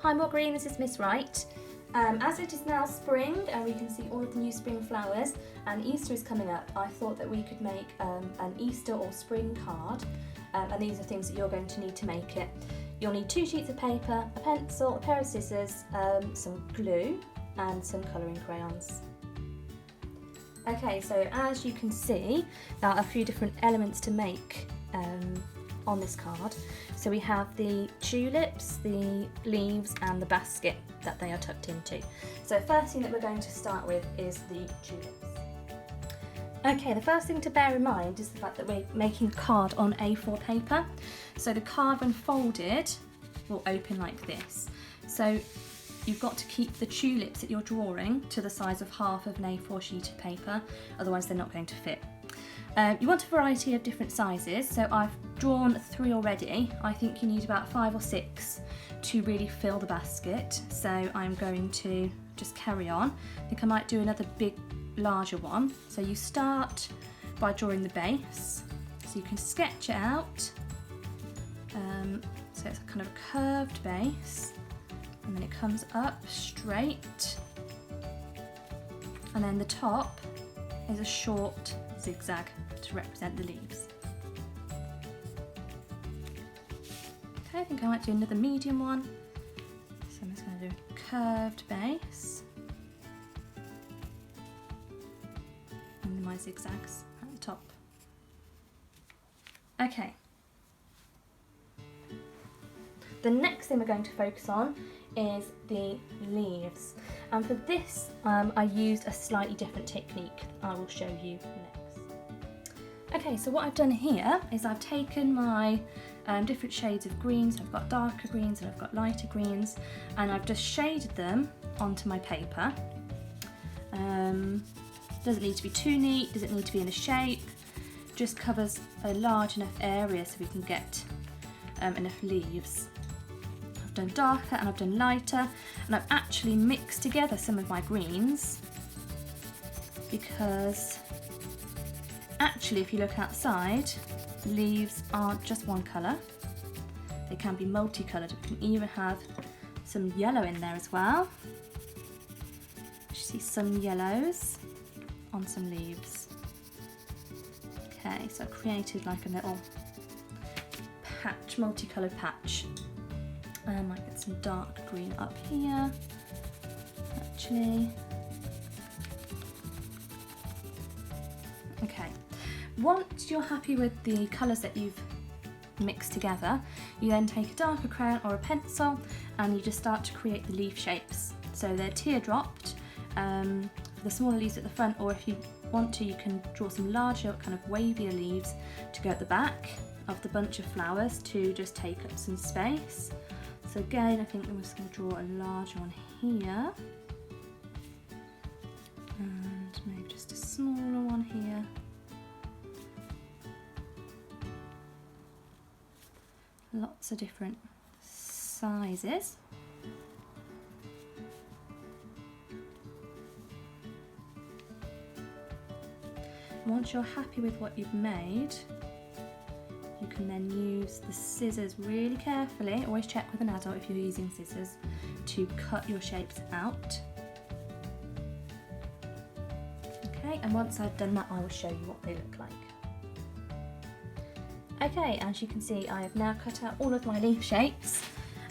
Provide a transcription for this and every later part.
Hi More Green, this is Miss Wright. As it is now spring and we can see all of the new spring flowers and Easter is coming up, I thought that we could make an Easter or spring card, and these are things that you're going to need to make it. You'll need 2 sheets of paper, a pencil, a pair of scissors, some glue and some colouring crayons. Okay, so as you can see, there are a few different elements to make on this card. So we have the tulips, the leaves and the basket that they are tucked into. So first thing that we're going to start with is the tulips. Okay, the first thing to bear in mind is the fact that we're making a card on A4 paper. So the card, when folded, will open like this. So you've got to keep the tulips that you're drawing to the size of half of an A4 sheet of paper, otherwise they're not going to fit. You want a variety of different sizes, so I've drawn 3 already. I think you need about 5 or 6 to really fill the basket, so I'm going to just carry on. I think I might do another big, larger one. So you start by drawing the base, so you can sketch it out. So it's kind of a curved base, and then it comes up straight, and then the top is a short zigzag to represent the leaves. Okay, I think I might do another medium one. So I'm just going to do a curved base and my zigzags at the top. Okay. The next thing we're going to focus on is the leaves, and for this I used a slightly different technique that I will show you next. Okay, so what I've done here is I've taken my different shades of greens. I've got darker greens and I've got lighter greens, and I've just shaded them onto my paper. Doesn't need to be too neat, doesn't need to be in a shape, just covers a large enough area so we can get enough leaves. I've done darker and I've done lighter, and I've actually mixed together some of my greens, because actually if you look outside, leaves aren't just one colour, they can be multicoloured. We can even have some yellow in there as well. You see some yellows on some leaves. Okay, so I've created like a little patch, multicoloured patch. I might get some dark green up here, actually. Okay, once you're happy with the colours that you've mixed together, you then take a darker crayon or a pencil and you just start to create the leaf shapes. So they're teardropped for the smaller leaves at the front, or if you want to, you can draw some larger, kind of wavier leaves to go at the back of the bunch of flowers to just take up some space. So again, I think I'm just going to draw a larger one here, and maybe just a smaller one here. Lots of different sizes. Once you're happy with what you've made, you can then use the scissors really carefully. Always check with an adult if you're using scissors to cut your shapes out. Okay, and once I've done that, I will show you what they look like. Okay, as you can see, I have now cut out all of my leaf shapes.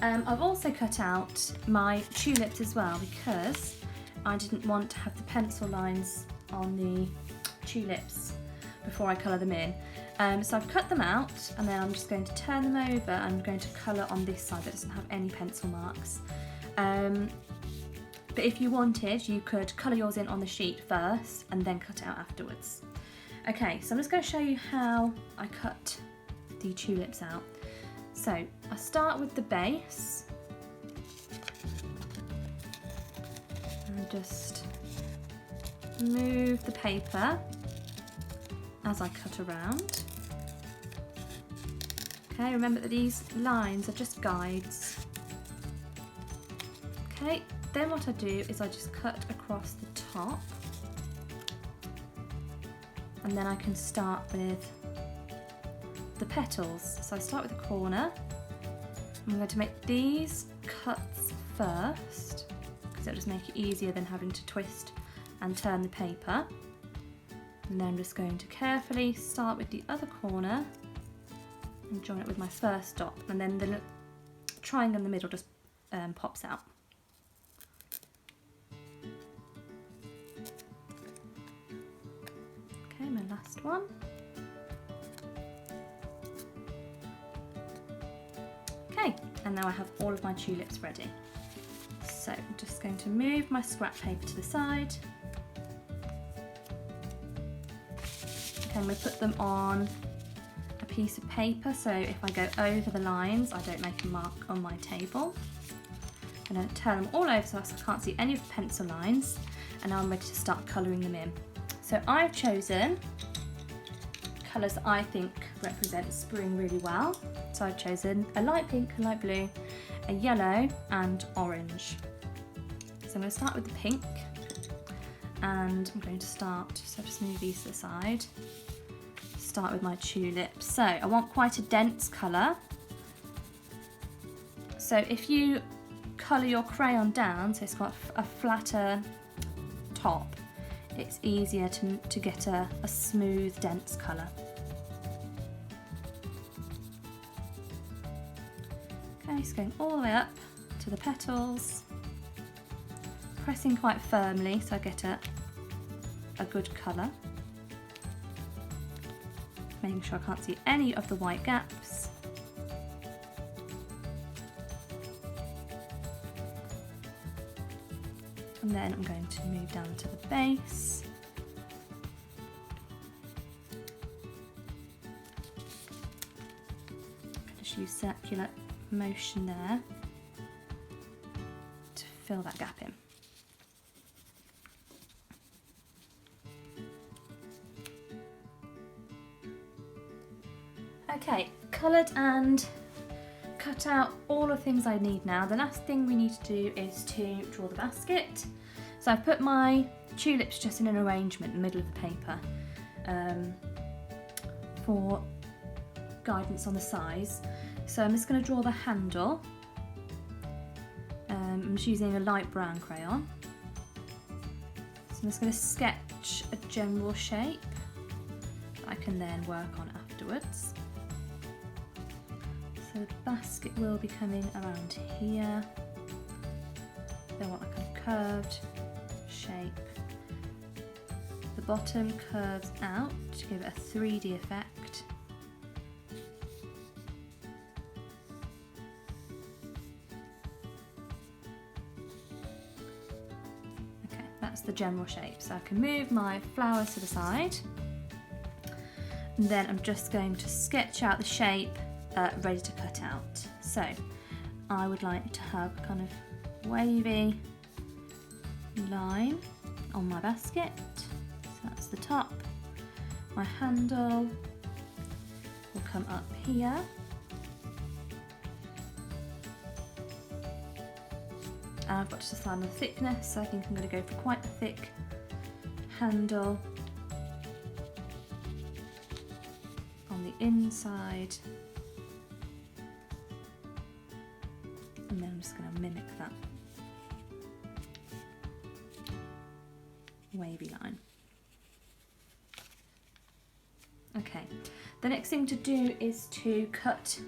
I've also cut out my tulips as well, because I didn't want to have the pencil lines on the tulips before I colour them in. So I've cut them out, and then I'm just going to turn them over and I'm going to colour on this side that doesn't have any pencil marks. But if you wanted, you could colour yours in on the sheet first and then cut it out afterwards. Okay, so I'm just going to show you how I cut the tulips out. So I start with the base and just move the paper as I cut around. Okay, remember that these lines are just guides. Okay, then what I do is I just cut across the top, and then I can start with the petals. So I start with the corner. I'm going to make these cuts first, because it'll just make it easier than having to twist and turn the paper. And then I'm just going to carefully start with the other corner and join it with my first dot, and then the triangle in the middle just pops out. Okay, my last one. Okay, and now I have all of my tulips ready. So I'm just going to move my scrap paper to the side. Okay, I'm going to put them on a piece of paper, so if I go over the lines I don't make a mark on my table. I'm going to turn them all over so I can't see any of the pencil lines, and now I'm ready to start colouring them in. So I've chosen colours that I think represent spring really well. So I've chosen a light pink, a light blue, a yellow and orange. So I'm going to start with the pink, and I'm going to start, so just move these to the side, start with my tulips. So I want quite a dense colour. So if you colour your crayon down so it's got a flatter top, it's easier to get a smooth, dense colour. Okay, it's going all the way up to the petals, pressing quite firmly so I get a good colour. Making sure I can't see any of the white gaps. And then I'm going to move down to the base. Just use circular motion there to fill that gap in. Okay, coloured and cut out all the things I need now. The last thing we need to do is to draw the basket. So I've put my tulips just in an arrangement in the middle of the paper for guidance on the size. So I'm just going to draw the handle. I'm just using a light brown crayon. So I'm just going to sketch a general shape that I can then work on afterwards. So the basket will be coming around here. I want a kind of curved shape. The bottom curves out to give it a 3D effect. Okay, that's the general shape. So I can move my flowers to the side. And then I'm just going to sketch out the shape ready to cut out. So I would like to have a kind of wavy line on my basket. So that's the top. My handle will come up here. And I've got to decide on the thickness, so I think I'm going to go for quite a thick handle on the inside. And then I'm just going to mimic that wavy line. Okay, the next thing to do is to cut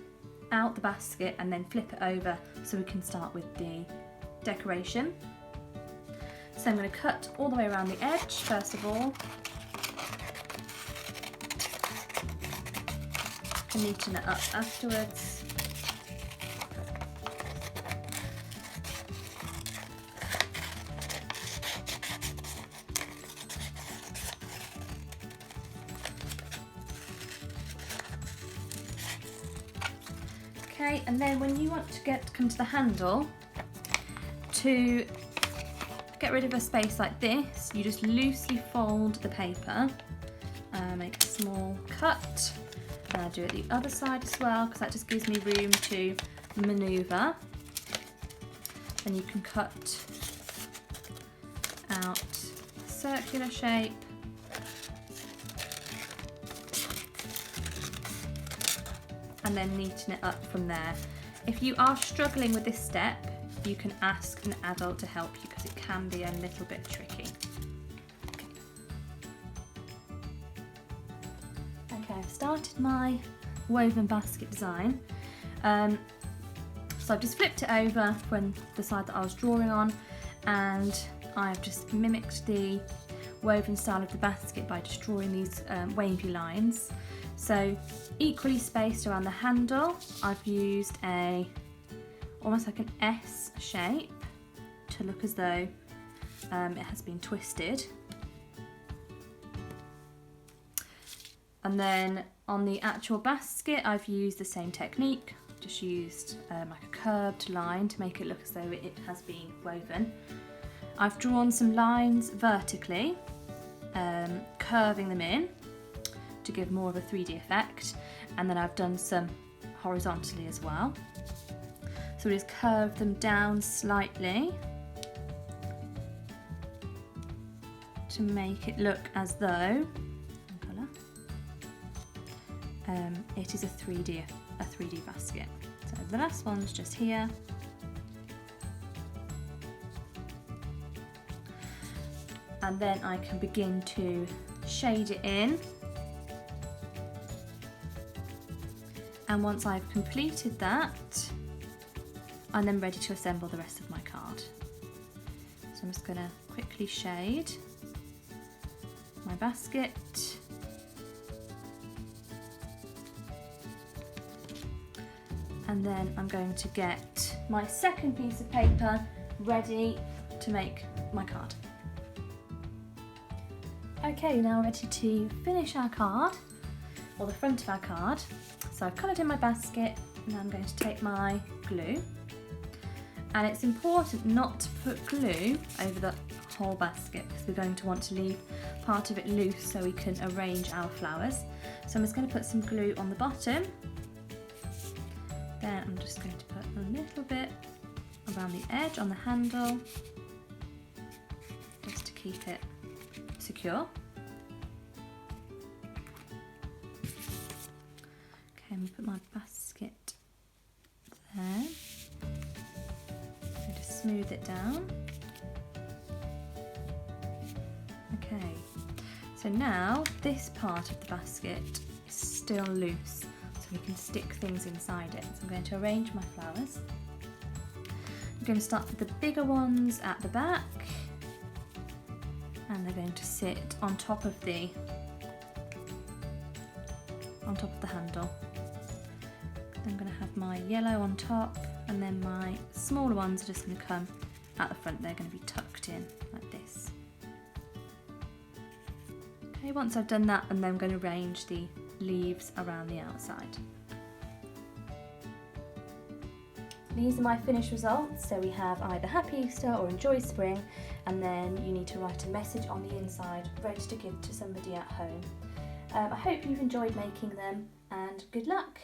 out the basket and then flip it over so we can start with the decoration. So I'm going to cut all the way around the edge first of all, and neaten it up afterwards. Okay, and then when you want to come to the handle, to get rid of a space like this, you just loosely fold the paper, make a small cut, and I'll do it the other side as well because that just gives me room to manoeuvre. And you can cut out a circular shape. And then neaten it up from there. If you are struggling with this step, you can ask an adult to help you because it can be a little bit tricky. Okay, I've started my woven basket design. So I've just flipped it over from the side that I was drawing on, and I've just mimicked the woven style of the basket by just drawing these wavy lines. So equally spaced around the handle, I've used almost like an S shape to look as though it has been twisted. And then on the actual basket, I've used the same technique, just used like a curved line to make it look as though it has been woven. I've drawn some lines vertically, curving them in to give more of a 3D effect, and then I've done some horizontally as well. So we just curve them down slightly to make it look as though it is a 3D basket. So the last one's just here. And then I can begin to shade it in. And once I've completed that, I'm then ready to assemble the rest of my card. So I'm just going to quickly shade my basket. And then I'm going to get my second piece of paper ready to make my card. Okay, now ready to finish our card, or the front of our card. So I've coloured in my basket, and I'm going to take my glue. And it's important not to put glue over the whole basket because we're going to want to leave part of it loose so we can arrange our flowers. So I'm just going to put some glue on the bottom. Then I'm just going to put a little bit around the edge on the handle, just to keep it secure. Okay, I'm going to put my basket there. I'm just smooth it down. Okay, so now this part of the basket is still loose, so we can stick things inside it. So I'm going to arrange my flowers. I'm going to start with the bigger ones at the back, and they're going to sit on top of the handle. I'm going to have my yellow on top, and then my smaller ones are just going to come at the front. They're going to be tucked in like this. Okay, once I've done that, I'm then going to arrange the leaves around the outside. These are my finished results. So we have either Happy Easter or Enjoy Spring, and then you need to write a message on the inside ready to give to somebody at home. I hope you've enjoyed making them, and good luck!